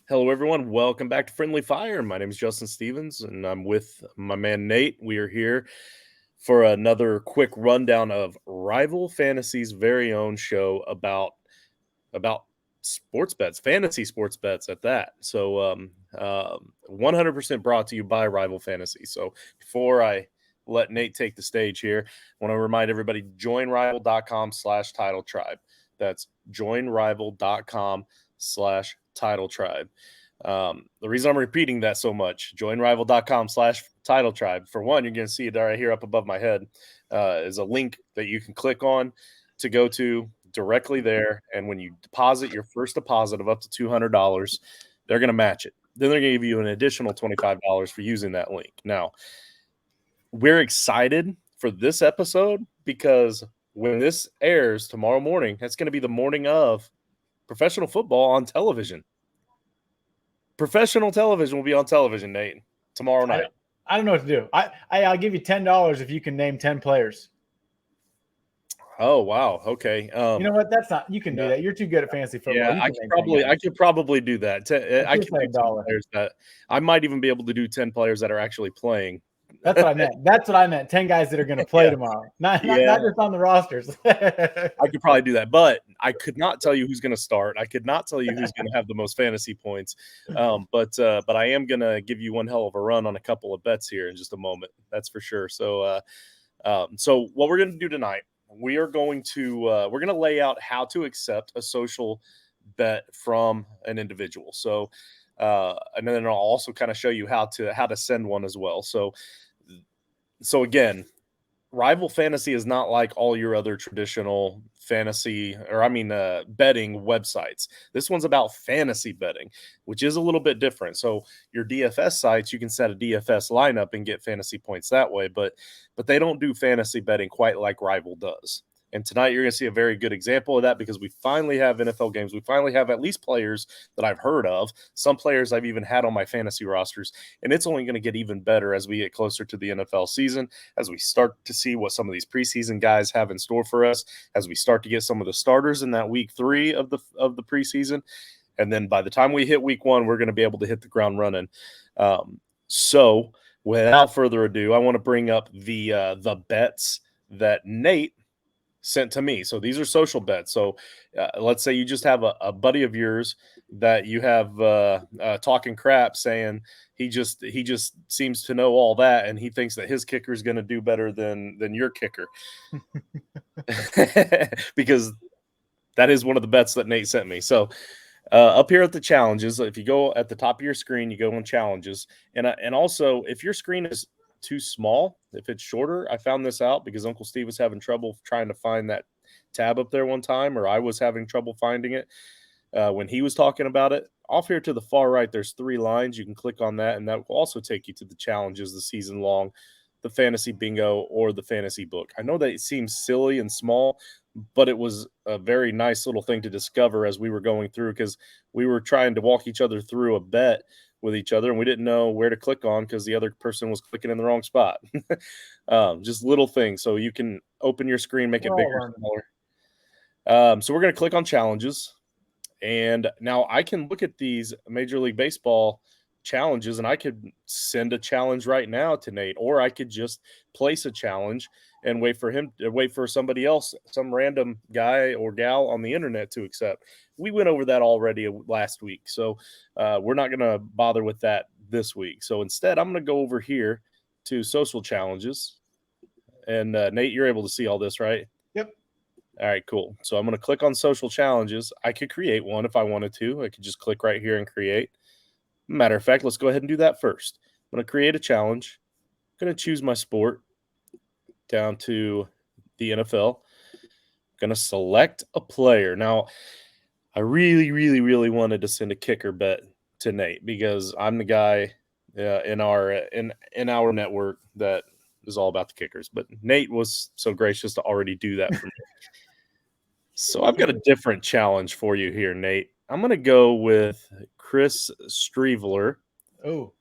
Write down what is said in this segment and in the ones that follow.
Hello, everyone. Welcome back to Friendly Fire. My name is Justin Stevens, and I'm with my man Nate. We are here for another quick rundown of Rival Fantasy's very own show about sports bets, fantasy sports bets at that. So, 100% brought to you by Rival Fantasy. So, before I let Nate take the stage here, I want to remind everybody joinrival.com/title tribe. That's joinrival.com/title tribe. The reason I'm repeating that so much, joinrival.com/title tribe. For one, you're going to see it right here up above my head is a link that you can click on to go to directly there. And when you deposit your first deposit of up to $200, they're going to match it. Then they're going to give you an additional $25 for using that link. Now, we're excited for this episode because when this airs tomorrow morning, that's going to be the morning of professional football on television. Professional television will be on television, Nate, tomorrow night. I don't know what to do. I'll give you $10 if you can name 10 players. Oh wow, okay. You know what? That's not. You can do that. You're too good at fantasy football. Yeah, I could probably do that. I could do 10 players that I might even be able to do 10 players that are actually playing. That's what I meant. That's what I meant. 10 guys that are going to play tomorrow, not just on the rosters. I could probably do that, but I could not tell you who's going to start. I could not tell you who's going to have the most fantasy points. But I am going to give you one hell of a run on a couple of bets here in just a moment. That's for sure. So what we're going to do tonight, we're going to lay out how to accept a social bet from an individual. So and then I'll also kind of show you how to send one as well. So again, Rival Fantasy is not like all your other traditional fantasy betting websites. This one's about fantasy betting, which is a little bit different. So your DFS sites, you can set a DFS lineup and get fantasy points that way, but they don't do fantasy betting quite like Rival does. And tonight you're going to see a very good example of that because we finally have NFL games. We finally have at least players that I've heard of. Some players I've even had on my fantasy rosters. And it's only going to get even better as we get closer to the NFL season, as we start to see what some of these preseason guys have in store for us, as we start to get some of the starters in that week 3 of the preseason. And then by the time we hit week 1, we're going to be able to hit the ground running. So without further ado, I want to bring up the bets that Nate sent to me. So these are social bets. So let's say you just have a buddy of yours that you have talking crap, saying he just seems to know all that, and he thinks that his kicker is going to do better than your kicker. Because that is one of the bets that Nate sent me. So up here at the challenges, if you go at the top of your screen, you go on challenges, and also if your screen is too small, if it's shorter, I found this out because Uncle Steve was having trouble trying to find that tab up there one time, or I was having trouble finding it when he was talking about it. Off here to the far right, there's 3 lines. You can click on that, and that will also take you to the challenges, the season long, the fantasy bingo, or the fantasy book. I know that it seems silly and small, but it was a very nice little thing to discover as we were going through, because we were trying to walk each other through a bet with each other, and we didn't know where to click on because the other person was clicking in the wrong spot. Just little things. So you can open your screen, make it bigger, smaller. So we're going to click on challenges. And now I can look at these Major League Baseball challenges, and I could send a challenge right now to Nate, or I could just place a challenge and wait for somebody else, some random guy or gal on the internet to accept. We went over that already last week, so we're not going to bother with that this week. So instead, I'm going to go over here to social challenges, and Nate, you're able to see all this, right? Yep. All right, cool. So I'm going to click on social challenges. I could create one if I wanted to. I could just click right here and create. Matter of fact, let's go ahead and do that first. I'm going to create a challenge. I'm going to choose my sport down to the NFL. I'm going to select a player. Now, I really, really, really wanted to send a kicker bet to Nate because I'm the guy in our network that is all about the kickers. But Nate was so gracious to already do that for me. So I've got a different challenge for you here, Nate. I'm going to go with Chris Streveler. Oh.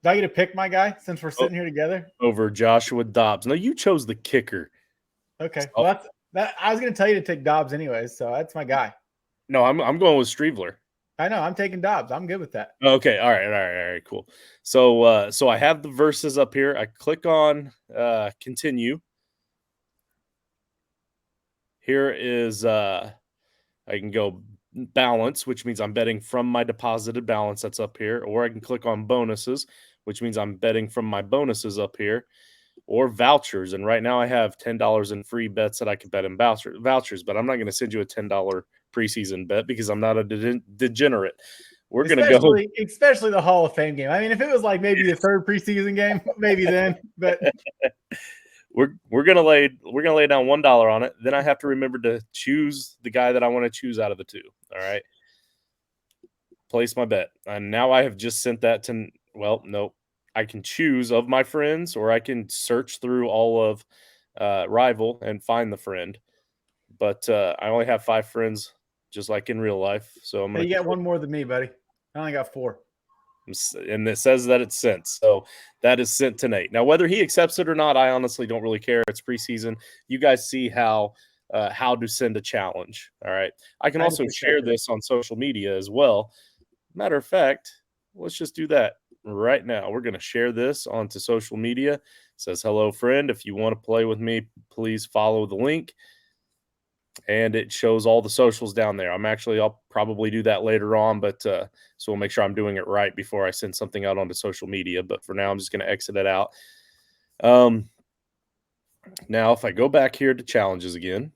Do I get to pick my guy since we're sitting here together? Over Joshua Dobbs. No, you chose the kicker. Okay. So, well, I was going to tell you to take Dobbs anyways, so that's my guy. No, I'm going with Streveler. I know. I'm taking Dobbs. I'm good with that. Okay. All right. Cool. So, so I have the verses up here. I click on continue. Here is I can go balance, which means I'm betting from my deposited balance that's up here, or I can click on bonuses, which means I'm betting from my bonuses up here, or vouchers. And right now I have $10 in free bets that I can bet in vouchers, but I'm not going to send you a $10 preseason bet because I'm not a degenerate. We're going to go, especially the Hall of Fame game. I mean, if it was like maybe the third preseason game, maybe then, but we're gonna lay down $1 on it. Then I have to remember to choose the guy that I want to choose out of the two. All right. Place my bet. And now I have just sent that to, well, nope. I can choose of my friends, or I can search through all of Rival and find the friend. But I only have 5 friends, just like in real life. So I'm gonna. Hey, you got one more than me, buddy. I only got 4. And it says that it's sent. So that is sent to Nate. Now, whether he accepts it or not, I honestly don't really care. It's preseason. You guys see how to send a challenge. All right. I can also share this on social media as well. Matter of fact, let's just do that right now. We're going to share this onto social media. It says, hello, friend. If you want to play with me, please follow the link. And it shows all the socials down there. I'll probably do that later on, but so we'll make sure I'm doing it right before I send something out onto social media. But for now, I'm just going to exit it out. Now, if I go back here to challenges again,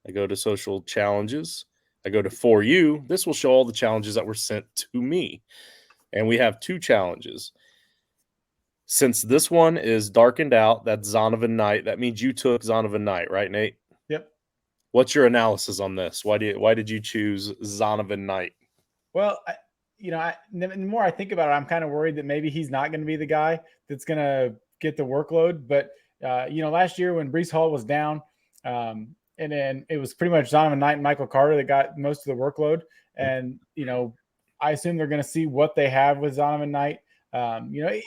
I go to social challenges, I go to For You, this will show all the challenges that were sent to me. And we have 2 challenges. Since this one is darkened out, that's Zonovan Knight. That means you took Zonovan Knight, right, Nate? Yep. What's your analysis on this? Why did you choose Zonovan Knight? Well, the more I think about it, I'm kind of worried that maybe he's not going to be the guy that's going to get the workload. But last year when Breece Hall was down, and then it was pretty much Zonovan Knight and Michael Carter that got most of the workload. And I assume they're going to see what they have with Zonovan Knight.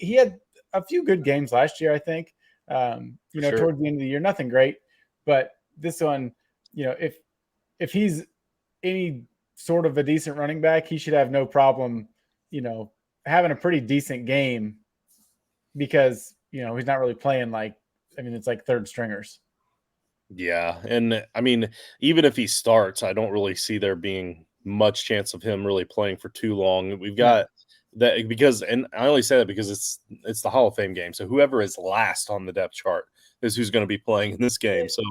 He had a few good games last year, I think. Sure. Towards the end of the year, nothing great, but this one. If he's any sort of a decent running back, he should have no problem, having a pretty decent game because, he's not really playing it's like third stringers. Yeah. And I mean, even if he starts, I don't really see there being much chance of him really playing for too long. We've got that because, and I only say that because it's the Hall of Fame game. So whoever is last on the depth chart is who's going to be playing in this game. So,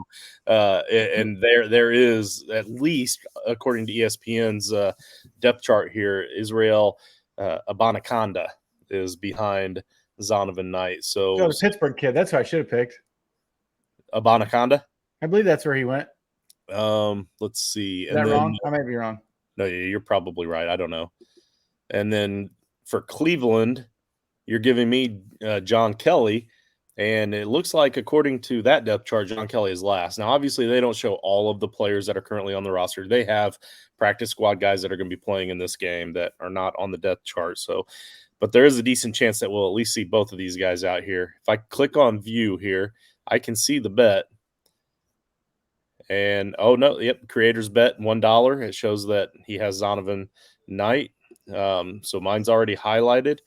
and there is, at least according to ESPN's depth chart here, Israel Abanikanda is behind Zonovan Knight. So the Pittsburgh kid, that's who I should have picked. Abanikanda? I believe that's where he went. Let's see. Is that wrong? I might be wrong. No, you're probably right. I don't know. And then for Cleveland, you're giving me John Kelly. And it looks like, according to that depth chart, John Kelly is last. Now, obviously, they don't show all of the players that are currently on the roster. They have practice squad guys that are going to be playing in this game that are not on the depth chart. So, but there is a decent chance that we'll at least see both of these guys out here. If I click on view here, I can see the bet. And, oh, no, yep, creator's bet, $1. It shows that he has Zonovan Knight. So mine's already highlighted.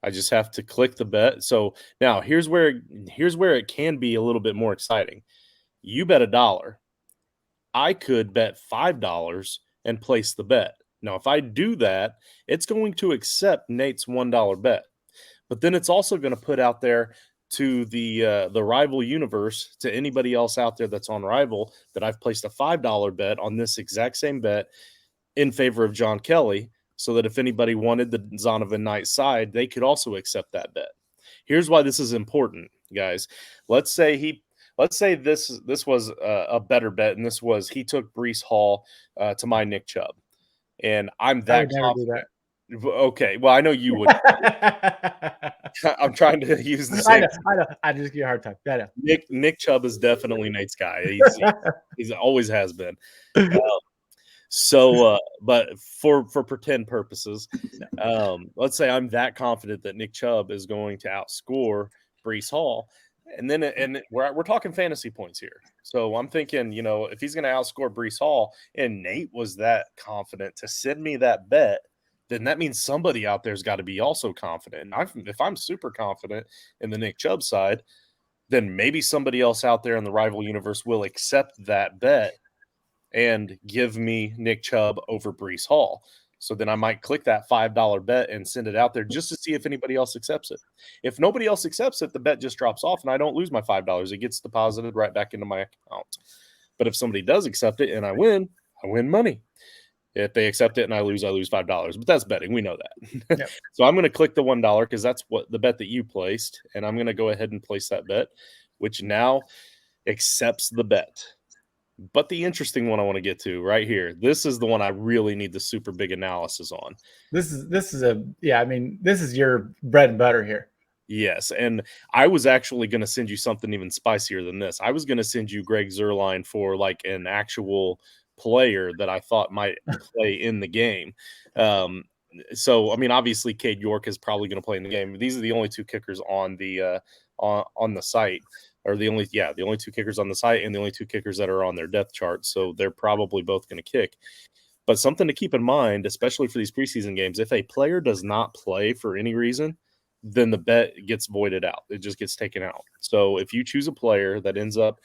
I just have to click the bet. So now here's where it can be a little bit more exciting. You bet $1. I could bet $5 and place the bet. Now, if I do that, it's going to accept Nate's $1 bet. But then it's also going to put out there to the Rival universe, to anybody else out there that's on Rival, that I've placed a $5 bet on this exact same bet in favor of John Kelly, so that if anybody wanted the Zonovan Knight side, they could also accept that bet. Here's why this is important, guys. Let's say this was a better bet, and this was he took Breece Hall to my Nick Chubb, and I'm that confident. Okay, well, I know you would. I'm trying to use the same. I know. I just give you a hard time. I know. Nick Chubb is definitely Nate's guy. He's always has been. So, but for pretend purposes, let's say I'm that confident that Nick Chubb is going to outscore Breece Hall. And then we're talking fantasy points here. So I'm thinking, if he's going to outscore Brees Hall, and Nate was that confident to send me that bet, then that means somebody out there's got to be also confident. And if I'm super confident in the Nick Chubb side, then maybe somebody else out there in the rival universe will accept that bet and give me Nick Chubb over Brees Hall. So then I might click that $5 bet and send it out there just to see if anybody else accepts it. If nobody else accepts it, the bet just drops off and I don't lose my $5. It gets deposited right back into my account. But if somebody does accept it and I win money. If they accept it and I lose $5. But that's betting. We know that. Yep. So I'm going to click the $1 because that's what the bet that you placed. And I'm going to go ahead and place that bet, which now accepts the bet. But the interesting one I want to get to right here, this is the one I really need the super big analysis on. This is your bread and butter here. Yes, and I was actually going to send you something even spicier than this. I was going to send you Greg Zuerlein for like an actual player that I thought might play in the game. So, I mean, obviously, Cade York is probably going to play in the game. These are the only two kickers on the site. Or the only two kickers on the site and the only two kickers that are on their depth chart. So they're probably both going to kick. But something to keep in mind, especially for these preseason games, if a player does not play for any reason, then the bet gets voided out. It just gets taken out. So if you choose a player that ends up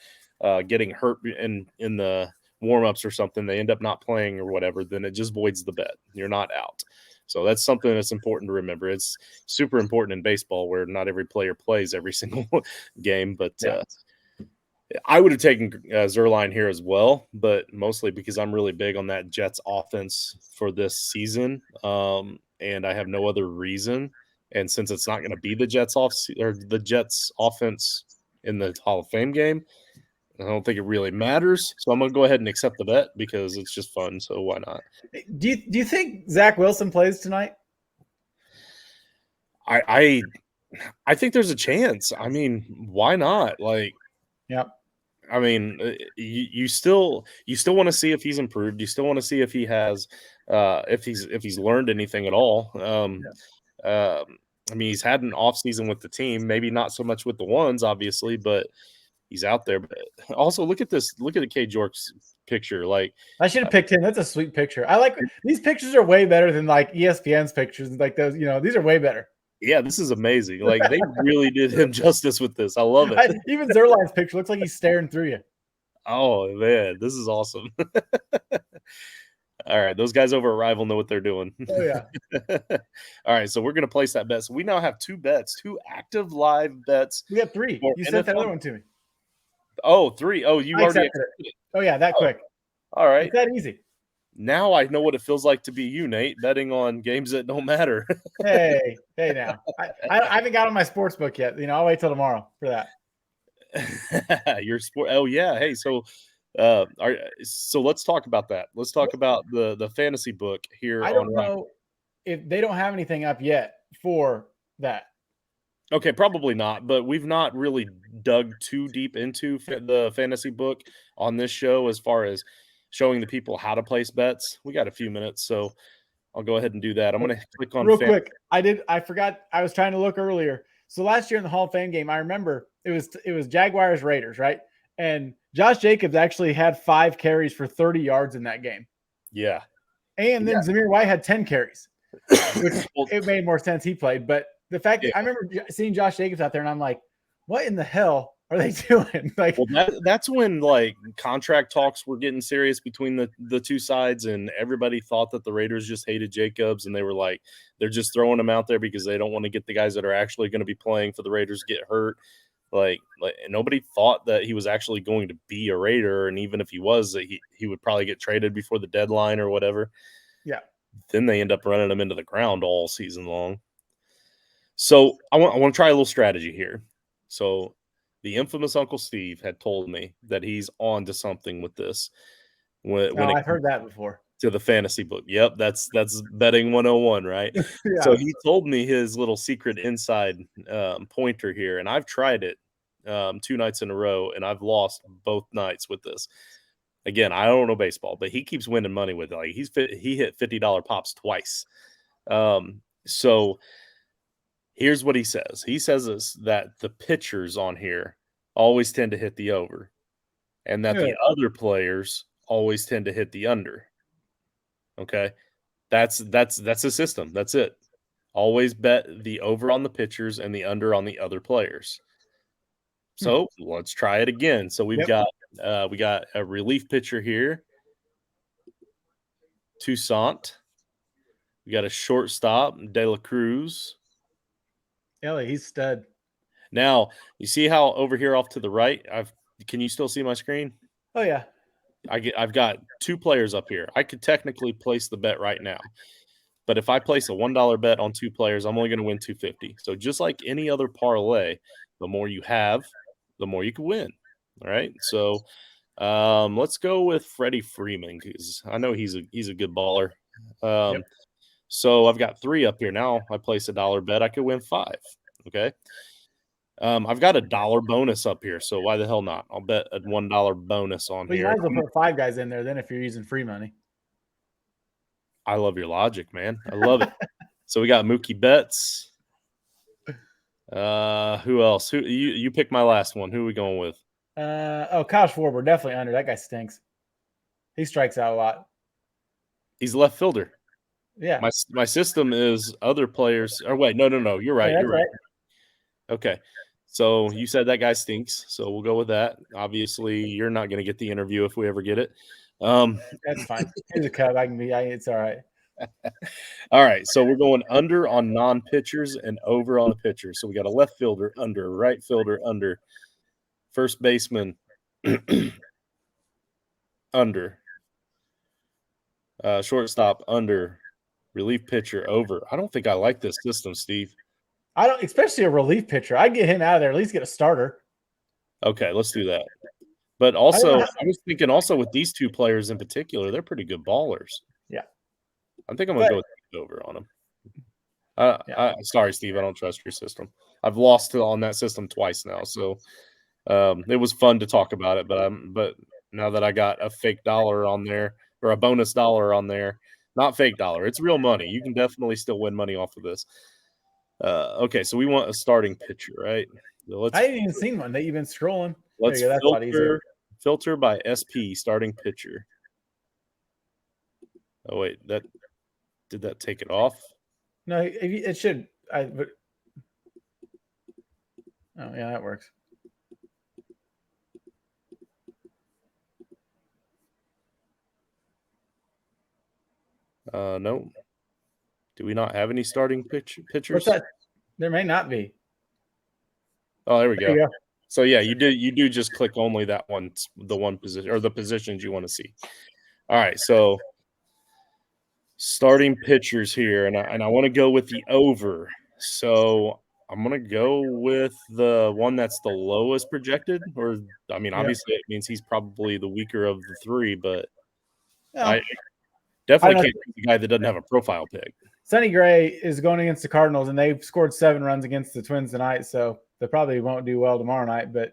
getting hurt in the warm-ups or something, they end up not playing or whatever, then it just voids the bet. You're not out. So that's something that's important to remember. It's super important in baseball where not every player plays every single game. But I would have taken Zuerlein here as well, but mostly because I'm really big on that Jets offense for this season, and I have no other reason. And since it's not going to be the Jets offense in the Hall of Fame game, I don't think it really matters. So I'm going to go ahead and accept the bet because it's just fun. So why not? Do you think Zach Wilson plays tonight? I think there's a chance. I mean, why not? Like, yep. I mean, you still want to see if he's improved. You still want to see if he has, if he's learned anything at all. I mean, he's had an off season with the team, maybe not so much with the ones, obviously, but he's out there. But also, look at this. Look at the Cade York's picture. Like, I should have picked him. That's a sweet picture. I like these pictures are way better than like ESPN's pictures. Like those, these are way better. Yeah, this is amazing. Like they really did him justice with this. I love it. Even Zuerlein's picture looks like he's staring through you. Oh man, this is awesome. All right, those guys over at Rival know what they're doing. Oh yeah. All right, so we're gonna place that bet. So we now have two active live bets. We have three. You sent the other one to me. Oh, three. Oh, you already accepted it. Oh yeah, that quick. All right, it's that easy. Now I know what it feels like to be you, Nate, betting on games that don't matter. hey now. I haven't got on my sports book yet. I'll wait till tomorrow for that. Your sport. Oh yeah. Hey, so let's talk about that. Let's talk about the fantasy book here. I don't know if they don't have anything up yet for that. Okay, probably not, but we've not really dug too deep into the fantasy book on this show as far as showing the people how to place bets. We got a few minutes, so I'll go ahead and do that. I'm going to click on real quick. I forgot. I was trying to look earlier. So last year in the Hall of Fame game, I remember it was Jaguars Raiders, right? And Josh Jacobs actually had 5 carries for 30 yards in that game. Yeah. And then Zamir White had 10 carries, which it made more sense he played. But the fact that I remember seeing Josh Jacobs out there and I'm like, what in the hell are they doing? Like, well, that's when like contract talks were getting serious between the two sides, and everybody thought that the Raiders just hated Jacobs, and they were like, they're just throwing him out there because they don't want to get the guys that are actually going to be playing for the Raiders get hurt. Like nobody thought that he was actually going to be a Raider, and even if he was, he would probably get traded before the deadline or whatever. Yeah. Then they end up running him into the ground all season long. So I want to try a little strategy here. So the infamous Uncle Steve had told me that he's on to something with this. I've heard that before. To the fantasy book. Yep, that's betting 101, right? Yeah. So he told me his little secret inside pointer here, and I've tried it 2 nights in a row, and I've lost both nights with this. Again, I don't know baseball, but he keeps winning money with it. Like he hit $50 pops twice. So here's what he says. He says that the pitchers on here always tend to hit the over, and that Good. the other players always tend to hit the under. Okay, that's a system. That's it. Always bet the over on the pitchers and the under on the other players. So let's try it again. So we've Yep. got we got a relief pitcher here, Toussaint. We got a shortstop, De La Cruz. Ellie, he's stud. Now you see how over here off to the right, can you still see my screen? Oh yeah. I've got 2 players up here. I could technically place the bet right now. But if I place a $1 bet on 2 players, I'm only going to win $250. So just like any other parlay, the more you have, the more you can win. All right. So let's go with Freddie Freeman because I know he's a good baller. Yep. So I've got 3 up here now. I place a $1 bet, I could win 5. Okay. I've got a $1 bonus up here, so why the hell not? I'll bet a $1 bonus on Well, you here. might as well put 5 guys in there then if you're using free money. I love your logic, man. I love it. So we got Mookie Betts. Who else? Who you pick my last one? Who are we going with? Kyle Schwarber, definitely under. That guy stinks. He strikes out a lot. He's a left fielder. Yeah. My system is other players. Or wait, no. You're right. Yeah, You're right. Okay. So you said that guy stinks. So we'll go with that. Obviously, you're not going to get the interview if we ever get it. That's fine. He's a Cub. It's all right. All right. So we're going under on non-pitchers and over on the pitchers. So we got a left fielder under, right fielder under, first baseman under, shortstop under, relief pitcher over. I don't think I like this system, Steve. I don't, especially a relief pitcher. I'd get him out of there. At least get a starter. Okay, let's do that. But also, I was thinking also with these 2 players in particular, they're pretty good ballers. Yeah. I think I'm going to go with over on them. Sorry, Steve. I don't trust your system. I've lost on that system twice now. So it was fun to talk about it. But now that I got a fake dollar on there or a bonus dollar on there, not fake dollar, it's real money. You can definitely still win money off of this. Okay, so we want a starting pitcher, right? So I haven't even seen one. You've been scrolling. Let's filter by SP starting pitcher. Oh wait, did that take it off? No, it should. Oh yeah, that works. No. Do we not have any starting pitchers? What's that? There may not be. Oh, there we go. So yeah, you do just click only that one, the one position or the positions you want to see. All right, so starting pitchers here, and I want to go with the over. So I'm gonna go with the one that's the lowest projected, or I mean, obviously it means he's probably the weaker of the 3, but I definitely can't be the guy that doesn't have a profile pick. Sonny Gray is going against the Cardinals, and they've scored 7 runs against the Twins tonight, so they probably won't do well tomorrow night. But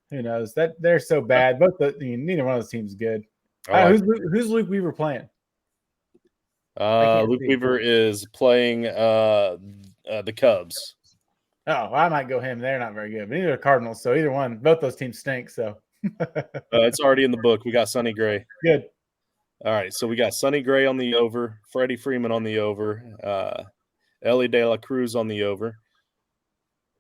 who knows? That they're so bad. Neither one of those teams is good. Who's Luke Weaver playing? Luke Weaver is playing the Cubs. Oh, well, I might go him. They're not very good, but neither are Cardinals. So either one, both those teams stink. So it's already in the book. We got Sonny Gray. Good. All right, so we got Sonny Gray on the over, Freddie Freeman on the over, Ellie De La Cruz on the over,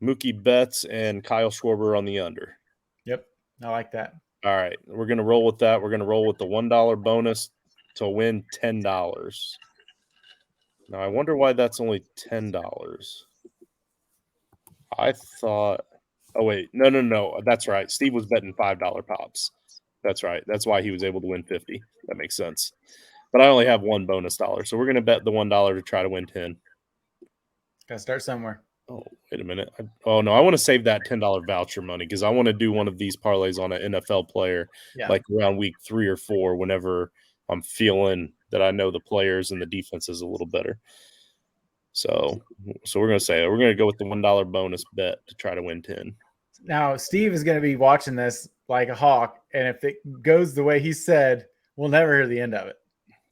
Mookie Betts and Kyle Schwarber on the under. Yep, I like that. All right, we're going to roll with that. We're going to roll with the $1 bonus to win $10. Now, I wonder why that's only $10. I thought – oh, wait. No. That's right. Steve was betting $5 pops. That's right. That's why he was able to win 50. That makes sense. But I only have one bonus dollar, so we're going to bet the $1 to try to win 10. Got to start somewhere. Oh, wait a minute. I want to save that $10 voucher money because I want to do one of these parlays on an NFL player like around week 3 or 4 whenever I'm feeling that I know the players and the defense is a little better. So we're going to go with the $1 bonus bet to try to win 10. Now, Steve is going to be watching this like a hawk, and if it goes the way he said, we'll never hear the end of it.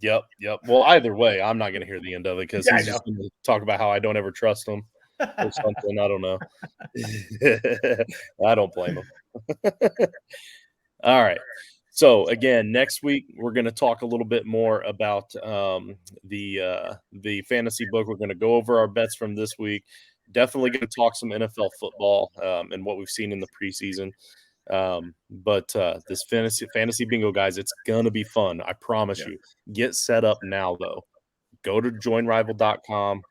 Yep. Well, either way, I'm not going to hear the end of it because he's just going to talk about how I don't ever trust him or something. I don't know. I don't blame him. All right. So again, next week we're going to talk a little bit more about the fantasy book. We're going to go over our bets from this week. Definitely going to talk some NFL football and what we've seen in the preseason. But this fantasy bingo, guys, it's going to be fun. I promise you. Get set up now, though. Go to joinrival.com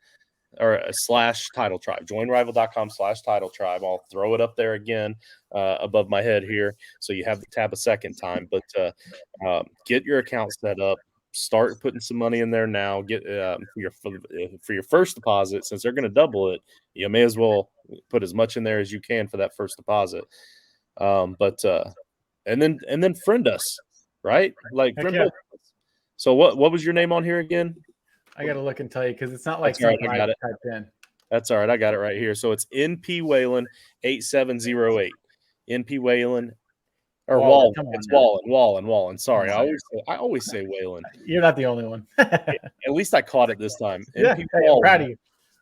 or /title tribe, joinrival.com/title tribe. I'll throw it up there again above my head here. So you have the tab a second time, but get your account set up, start putting some money in there now. Get for your first deposit, since they're going to double it, you may as well put as much in there as you can for that first deposit. And then friend us, right? Like friend both. So what was your name on here again? I got to look and tell you because it's not like something I got it. Typed in. That's all right. I got it right here. So it's NP Whalen 8708. NP Whalen or Wallen. It's Wallen. Sorry, I always say Whalen. You're not the only one. At least I caught it this time. Yeah, NP hey, I'm proud of you.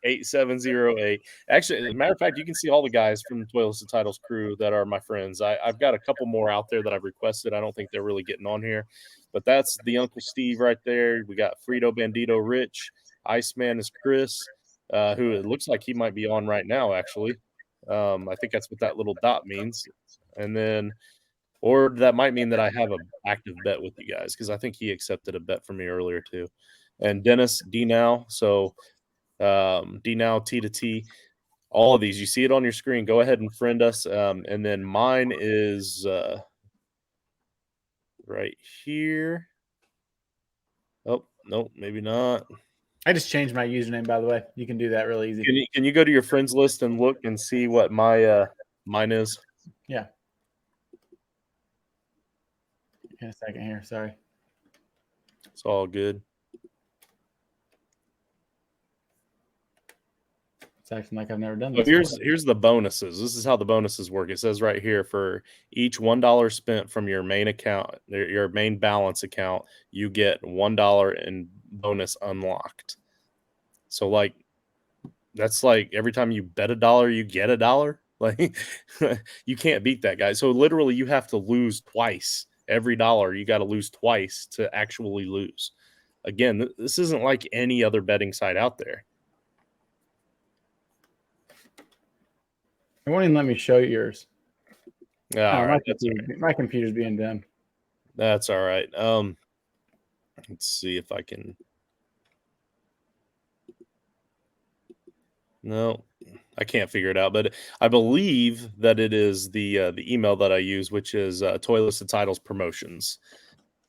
8708. Actually, as a matter of fact, you can see all the guys from the Toilets and Titles crew that are my friends. I've got a couple more out there that I've requested. I don't think they're really getting on here, but that's the Uncle Steve right there. We got Frito Bandito Rich. Iceman is Chris, who it looks like he might be on right now, actually. I think that's what that little dot means. And then, or that might mean that I have an active bet with you guys because I think he accepted a bet from me earlier too. And Dennis D now. So D now T to T. All of these, you see it on your screen. Go ahead and friend us. And then mine is right here. Oh, no, maybe not. I just changed my username, by the way. You can do that really easy. Can you go to your friends list and look and see what my mine is? Yeah. In a second here. Sorry. It's all good. It's acting like I've never done this. So here's the bonuses. This is how the bonuses work. It says right here, for each $1 spent from your main account, your main balance account, you get $1 in bonus unlocked. So like that's like every time you bet $1, you get $1. Like you can't beat that, guy. So literally you have to lose twice. Every dollar you got to lose twice to actually lose. Again, this isn't like any other betting site out there. It won't even let me show yours. All right. My computer's being dumb. That's all right. Let's see if I can. No, I can't figure it out, but I believe that it is the email that I use, which is Toilets and Titles Promotions.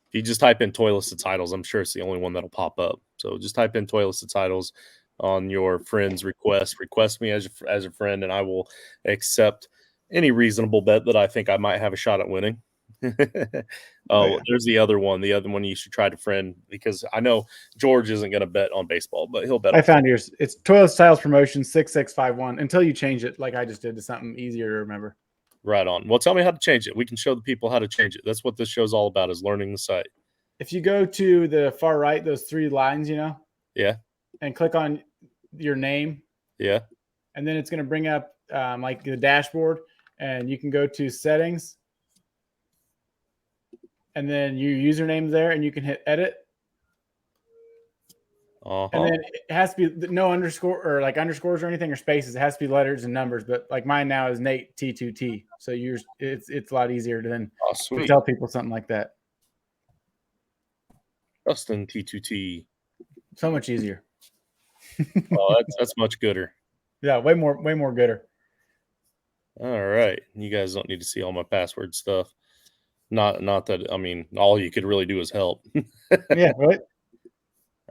If you just type in Toilets and Titles, I'm sure it's the only one that'll pop up. So just type in Toilets and Titles on your friend's request. Request me as a friend, and I will accept any reasonable bet that I think I might have a shot at winning. There's the other one. The other one you should try to friend, because I know George isn't going to bet on baseball, but he'll bet. I found yours. It's Toilet Styles Promotion 6651 until you change it like I just did to something easier to remember. Right on. Well, tell me how to change it. We can show the people how to change it. That's what this show's all about, is learning the site. If you go to the far right, those 3 lines, yeah, and click on your name, yeah, and then it's going to bring up like the dashboard, and you can go to settings, and then your username there, and you can hit edit. And then it has to be no underscore or like underscores or anything or spaces. It has to be letters and numbers. But like mine now is Nate T2T. So it's a lot easier to then to tell people something like that. Justin T2T. So much easier. Oh, that's much gooder. Yeah, way more gooder. All right. You guys don't need to see all my password stuff. Not that, I mean, all you could really do is help. Yeah, right.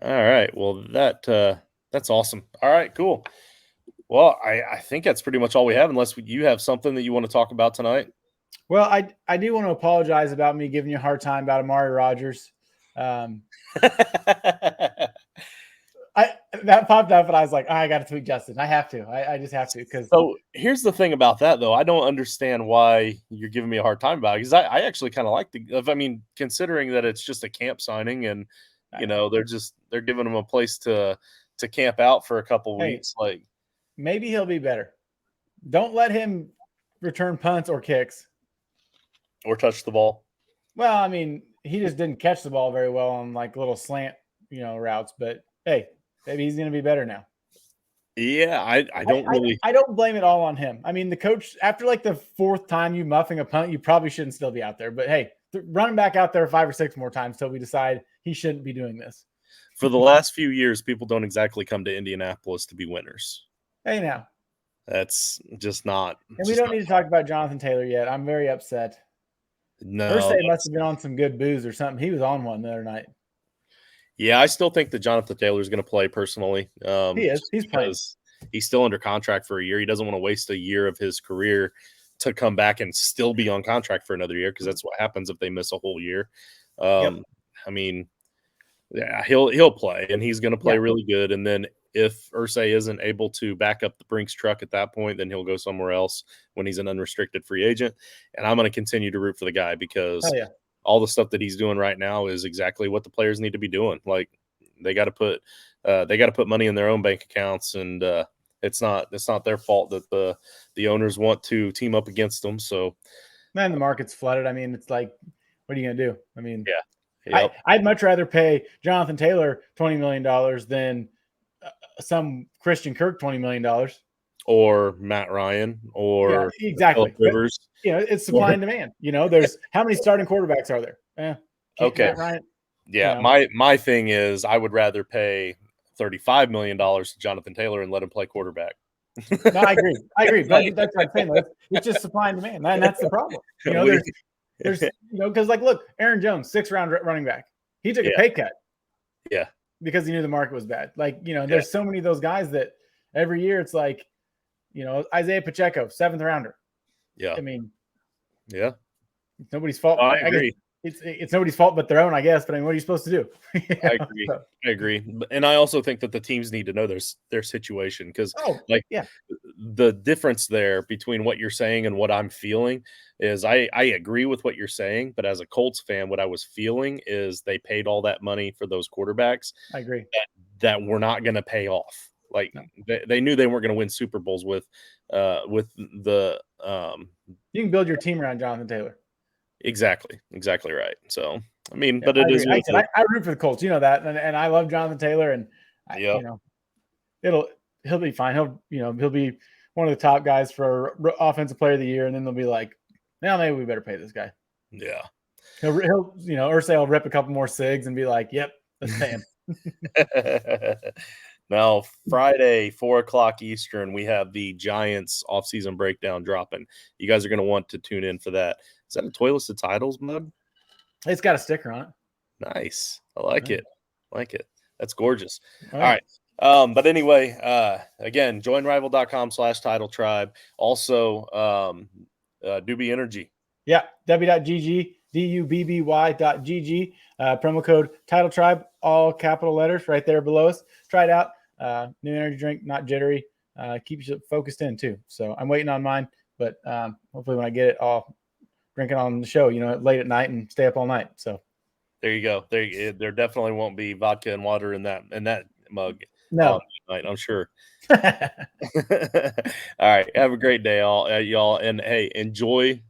All right. Well, that's awesome. All right, cool. Well, I think that's pretty much all we have, unless you have something that you want to talk about tonight. Well, I do want to apologize about me giving you a hard time about Amari Rogers. That popped up, and I was like, I got to tweet Justin. I have to. I just have to. So here's the thing about that, though. I don't understand why you're giving me a hard time about it, because I actually kind of like considering that it's just a camp signing, and they're giving them a place to camp out for a couple weeks. Like, maybe he'll be better. Don't let him return punts or kicks. or touch the ball. Well, I mean, he just didn't catch the ball very well on like little slant, routes. But hey, maybe he's going to be better now. Yeah, I don't really. I don't blame it all on him. I mean, the coach, after like the fourth time you muffing a punt, you probably shouldn't still be out there. But hey, run him back out there 5 or 6 more times till we decide he shouldn't be doing this. For the last few years, people don't exactly come to Indianapolis to be winners. Hey, now. That's just not. And we don't need to talk about Jonathan Taylor yet. I'm very upset. No. Irsay must have been on some good booze or something. He was on one the other night. Yeah, I still think that Jonathan Taylor is going to play personally. He is. He's playing. He's still under contract for a year. He doesn't want to waste a year of his career to come back and still be on contract for another year, because that's what happens if they miss a whole year. I mean, yeah, he'll play, and he's going to play really good. And then if Irsay isn't able to back up the Brinks truck at that point, then he'll go somewhere else when he's an unrestricted free agent. And I'm going to continue to root for the guy, because all the stuff that he's doing right now is exactly what the players need to be doing. Like, they got to put money in their own bank accounts, and it's not their fault that the owners want to team up against them. So, man, the market's flooded. I mean, it's like, what are you gonna do? I mean, Yep. I'd much rather pay Jonathan Taylor $20 million than some Christian Kirk $20 million, or Matt Ryan, or exactly Rivers. But, it's supply and demand. There's how many starting quarterbacks are there? Okay, Matt Ryan. Yeah, my thing is, I would rather pay $35 million to Jonathan Taylor and let him play quarterback. No, I agree. But that's what I'm saying. It's just supply and demand, and that's the problem. There's because look, Aaron Jones, 6th-round running back. He took a pay cut. Yeah. Because he knew the market was bad. There's so many of those guys that every year it's like, Isaiah Pacheco, 7th rounder. Yeah. I mean, yeah. It's nobody's fault. I agree. It's nobody's fault but their own, I guess. But I mean, what are you supposed to do? I agree. And I also think that the teams need to know their situation, because the difference there between what you're saying and what I'm feeling is I agree with what you're saying, but as a Colts fan, what I was feeling is they paid all that money for those quarterbacks. I agree. That were not going to pay off. They knew they weren't going to win Super Bowls with the you can build your team around Jonathan Taylor. Exactly right. So I mean, but it is. I root for the Colts, that, and I love Jonathan Taylor, and he'll be fine. He'll be one of the top guys for offensive player of the year, and then they'll be like, now maybe we better pay this guy. Yeah, he'll Irsay will rip a couple more cigs and be like, yep, let's pay him. Now, Friday, 4:00 Eastern, we have the Giants offseason breakdown dropping. You guys are going to want to tune in for that. Is that a Toilets to Titles mug? It's got a sticker on it. Nice. I like it. That's gorgeous. All right. But anyway, again, joinrival.com/title tribe. Also, Doobie Energy. Yeah. W.GG, DUBBY.GG. Promo code Title Tribe, all capital letters right there below us. Try it out. New energy drink, not jittery. Keeps you focused in too. So I'm waiting on mine, but hopefully when I get it, I'll drink it on the show, late at night and stay up all night. So there you go. There definitely won't be vodka and water in that mug. No, I'm sure. All right. Have a great day, y'all. And hey, enjoy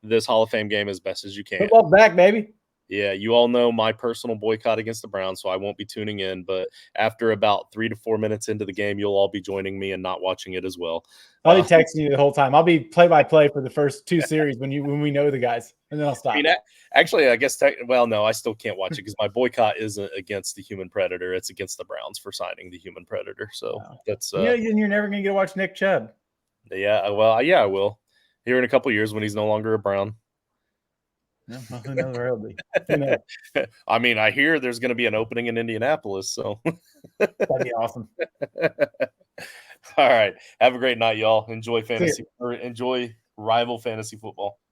this Hall of Fame game as best as you can. Football's back, baby. Yeah, you all know my personal boycott against the Browns, so I won't be tuning in. But after about 3 to 4 minutes into the game, you'll all be joining me and not watching it as well. I'll be texting you the whole time. I'll be play-by-play for the first 2 series when we know the guys, and then I'll stop. I mean, actually, I guess no, I still can't watch it because my boycott isn't against the Human Predator; it's against the Browns for signing the Human Predator. So that's you're never gonna get to watch Nick Chubb. Yeah, well, yeah, I will here in a couple years when he's no longer a Brown. No, who knows where he'll be? I mean, I hear there's going to be an opening in Indianapolis, so that'd be awesome. All right, have a great night, y'all. Enjoy fantasy, or enjoy rival fantasy football.